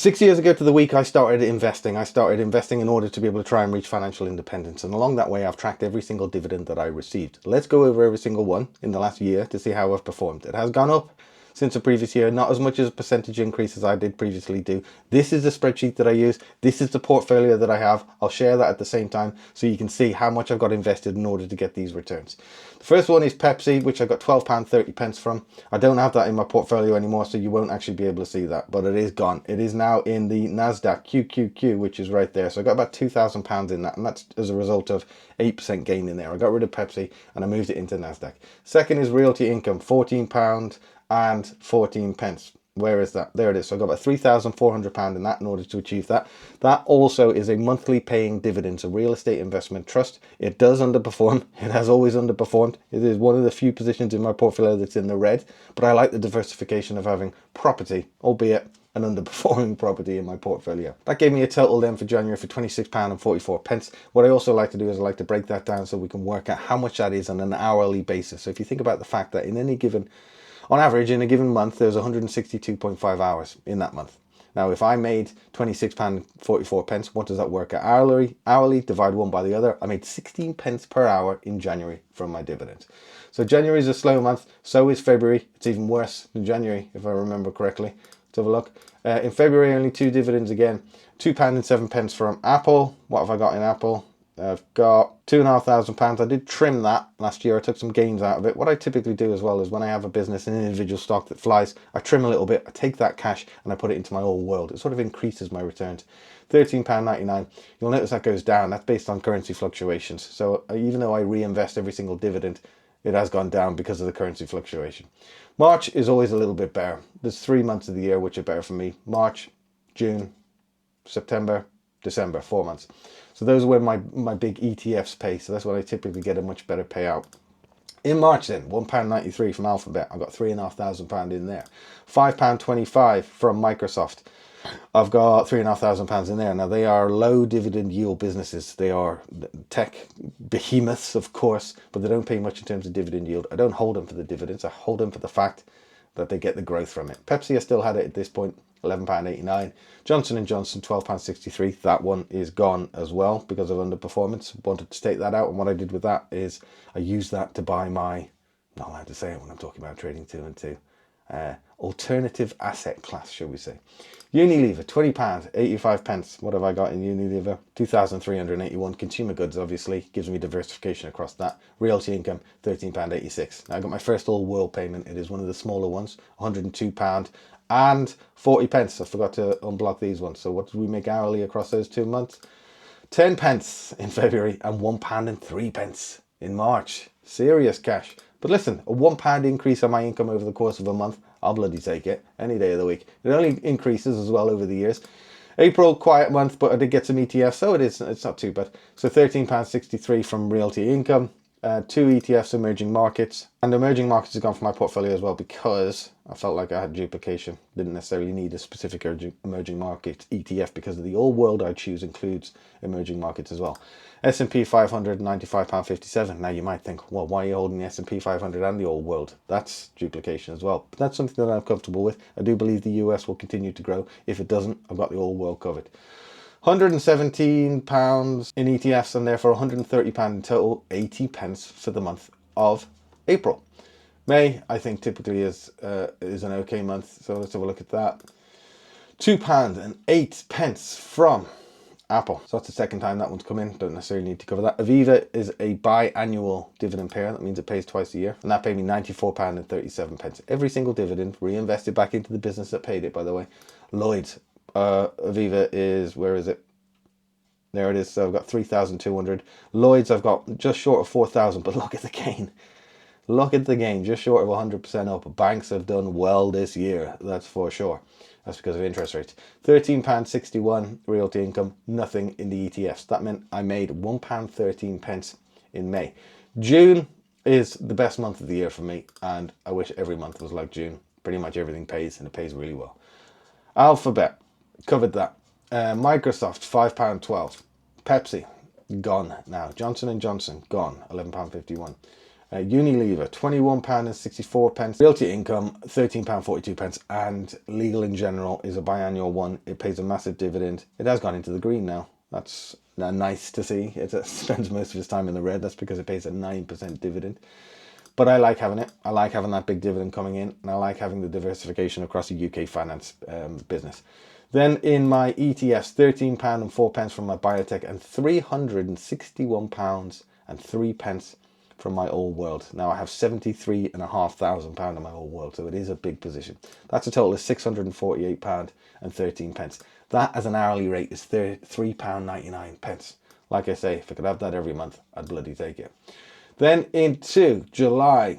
6 years ago to the week, I started investing. I started investing in order to be able to try and reach financial independence. And along that way, I've tracked every single dividend that I received. Let's go over every single one in the last year to see how I've performed. It has gone up since the previous year, not as much as a percentage increase as I did previously do. This is the spreadsheet that I use. This is the portfolio that I have. I'll share that at the same time so you can see how much I've got invested in order to get these returns. The first one is Pepsi, which I got £12.30 from. I don't have that in my portfolio anymore, so you won't actually be able to see that, but it is gone. It is now in the NASDAQ QQQ, which is right there. So I got about £2,000 in that, and that's as a result of 8% gain in there. I got rid of Pepsi and I moved it into NASDAQ. Second is Realty Income, £14 and 14 pence. Where is that? There it is. So I got about £3,400 in that in order to achieve that. That also is a monthly paying dividends, a real estate investment trust. It does underperform. It has always underperformed. It is one of the few positions in my portfolio that's in the red, but I like the diversification of having property, albeit an underperforming property in my portfolio. That gave me a total then for January for £26.44. What I also like to do is I like to break that down so we can work out how much that is on an hourly basis. So if you think about the fact that in any given on average, in a given month, there's 162.5 hours in that month. Now, if I made £26.44, what does that work out hourly? Divide one by the other. I made 16 pence per hour in January from my dividends. So January is a slow month. So is February. It's even worse than January, if I remember correctly. Let's have a look. In February, only two dividends again. £2.07 from Apple. What have I got in Apple? I've got £2,500. I did trim that last year. I took some gains out of it. What I typically do as well is when I have a business, an individual stock that flies, I trim a little bit. I take that cash and I put it into my all world. It sort of increases my returns. £13.99. You'll notice that goes down. That's based on currency fluctuations. So even though I reinvest every single dividend, it has gone down because of the currency fluctuation. March is always a little bit better. There's 3 months of the year which are better for me. March, June, September, December, 4 months. So those are where my big ETFs pay. So that's when I typically get a much better payout. In March then, £1.93 from Alphabet. I've got £3,500 in there. £5.25 from Microsoft. I've got £3,500 in there. Now they are low dividend yield businesses. They are tech behemoths, of course, but they don't pay much in terms of dividend yield. I don't hold them for the dividends. I hold them for the fact that they get the growth from it. Pepsi, I still had it at this point, £11.89. Johnson & Johnson, £12.63. That one is gone as well because of underperformance. Wanted to take that out, and what I did with that is I used that to buy my, not allowed to say it when I'm talking about trading 2 and 2, alternative asset class, shall we say. Unilever, £20.85. What have I got in Unilever? 2,381. Consumer goods, obviously, gives me diversification across that. Realty income, £13.86. Now I got my first all world payment. It is one of the smaller ones, £102 and 40 pence. I forgot to unblock these ones. So what did we make hourly across those 2 months? 10 pence in February and £1.03 in March. Serious cash. But listen, a £1 increase on my income over the course of a month, I'll bloody take it any day of the week. It only increases as well over the years. April, quiet month, but I did get some ETFs, so it's not too bad. So £13.63 from Realty Income, 2 ETFs, emerging markets, and emerging markets has gone for my portfolio as well because I felt like I had duplication. Didn't necessarily need a specific emerging market ETF because of the all world I choose includes emerging markets as well. S&P 500, £95.57. Now you might think, well, why are you holding the S&P 500 and the all world? That's duplication as well. But that's something that I'm comfortable with. I do believe the US will continue to grow. If it doesn't, I've got the all world covered. £117 in ETFs and therefore £130 in total, 80 pence for the month of April. May, I think, typically is an okay month, so let's have a look at that. £2.08 from Apple. So that's the second time that one's come in. Don't necessarily need to cover that. Aviva is a biannual dividend payer. That means it pays twice a year. And that paid me £94.37. Every single dividend reinvested back into the business that paid it, by the way. Lloyd's. Aviva is, where is it? There it is. So I've got 3,200. Lloyd's, I've got just short of 4,000, but look at the gain. Look at the gain, just short of 100% up. Banks have done well this year, that's for sure. That's because of interest rates. £13.61 Realty Income, nothing in the ETFs. That meant I made £1.13 in May. June is the best month of the year for me, and I wish every month was like June. Pretty much everything pays, and it pays really well. Alphabet, covered that. Microsoft, £5.12. Pepsi, gone now. Johnson & Johnson, gone, £11.51. Unilever, £21.64. Realty income, £13.42. And legal in general is a biannual one. It pays a massive dividend. It has gone into the green now. That's nice to see. It spends most of its time in the red. That's because it pays a 9% dividend. But I like having it. I like having that big dividend coming in. And I like having the diversification across the UK finance business. Then in my ETFs, £13.04 from my biotech and £361.03 from my old world. Now I have £73,500 in my old world, so it is a big position. That's a total of £648.13. That as an hourly rate is £3.99. Like I say, if I could have that every month, I'd bloody take it. Then into July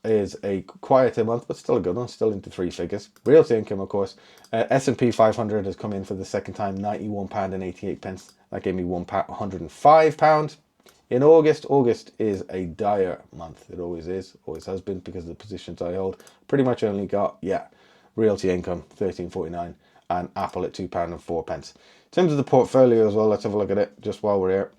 is a quieter month, but still a good one, still into three figures. Realty income, of course. S&P 500 has come in for the second time, £91.88. That gave me £105. In August is a dire month. It always is, always has been, because of the positions I hold. Pretty much only got, realty income, £13.49, and Apple at £2.04. In terms of the portfolio as well, let's have a look at it just while we're here.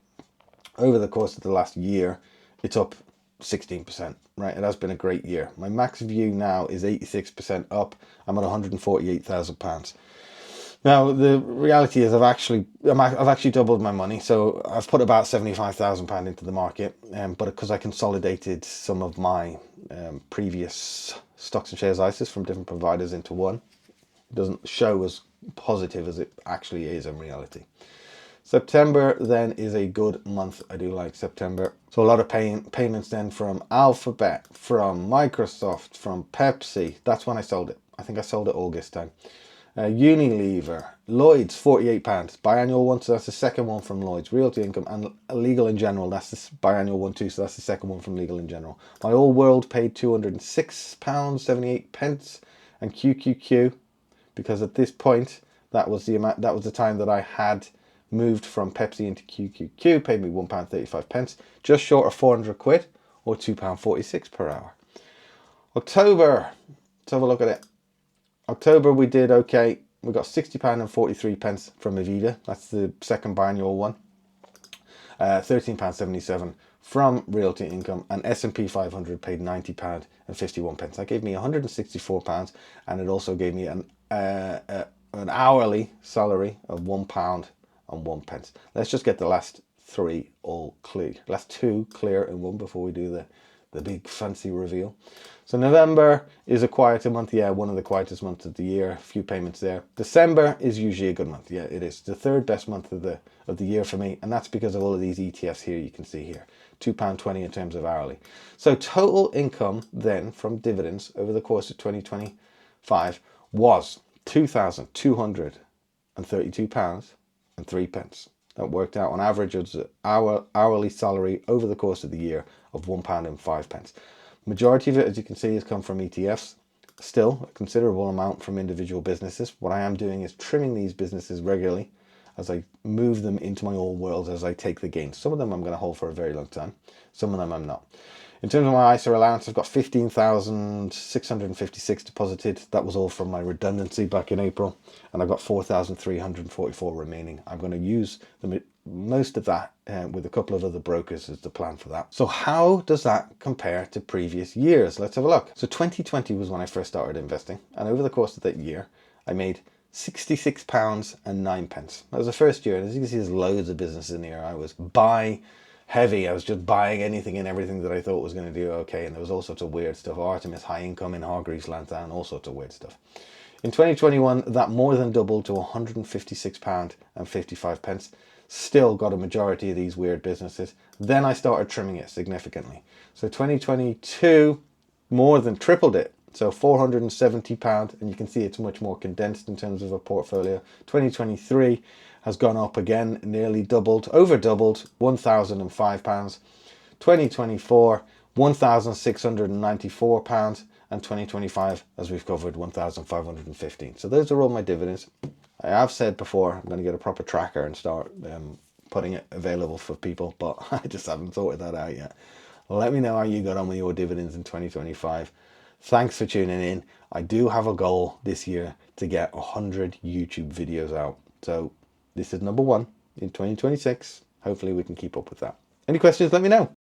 Over the course of the last year, it's up 16%, right? It has been a great year. My max view now is 86% up. I'm at £148,000. Now, the reality is I've actually doubled my money. So I've put about £75,000 into the market, but because I consolidated some of my previous stocks and shares ISAs from different providers into one, it doesn't show as positive as it actually is in reality. September then is a good month. I do like September. So a lot of payments then from Alphabet, from Microsoft, from Pepsi. That's when I sold it. I think I sold it August time. Unilever, Lloyd's, £48, biannual one, so that's the second one from Lloyd's. Realty income and legal in general, that's the biannual one too, so that's the second one from legal in general. My old world paid £206.78, and QQQ, because at this point that was the time that I had moved from Pepsi into QQQ, paid me £1.35, just short of 400 quid, or £2.46 per hour. October, let's have a look at it. October we did okay. We got £60.43 from Aviva. That's the second biannual one. £13.77 from Realty Income, and S&P 500 paid £90.51. That gave me £164, and it also gave me an hourly salary of £1.01. Let's just get the last three all clear. Last two clear in one before we do the big fancy reveal. So November is a quieter month. Yeah, one of the quietest months of the year. A few payments there. December is usually a good month. Yeah, it is the third best month of the year for me, and that's because of all of these ETFs here. You can see here, £2.20 in terms of hourly. So total income then from dividends over the course of 2025 was £2,232.03. That worked out on average as our hourly salary over the course of the year of £1.05. Majority of it, as you can see, has come from ETFs. Still, a considerable amount from individual businesses. What I am doing is trimming these businesses regularly as I move them into my old world, as I take the gains. Some of them I'm going to hold for a very long time. Some of them I'm not. In terms of my ISA allowance, I've got 15,656 deposited. That was all from my redundancy back in April. And I've got 4,344 remaining. I'm going to use most of that with a couple of other brokers as the plan for that. So how does that compare to previous years? Let's have a look. So 2020 was when I first started investing. And over the course of that year, I made £66.09. That was the first year. And as you can see, there's loads of businesses in here. I was buy heavy. I was just buying anything and everything that I thought was going to do okay. And there was all sorts of weird stuff. Artemis, High Income, in Hargreaves Lansdown, all sorts of weird stuff. In 2021, that more than doubled to £156.55. Still got a majority of these weird businesses. Then I started trimming it significantly. So 2022 more than tripled it. So £470, and you can see it's much more condensed in terms of a portfolio. 2023 has gone up again, nearly doubled, over doubled, £1,005. 2024, £1,694, and 2025, as we've covered, 1,515. So those are all my dividends. I have said before, I'm going to get a proper tracker and start putting it available for people, but I just haven't sorted that out yet. Let me know how you got on with your dividends in 2025. Thanks for tuning in. I do have a goal this year to get 100 YouTube videos out. So this is number one in 2026. Hopefully we can keep up with that. Any questions, let me know.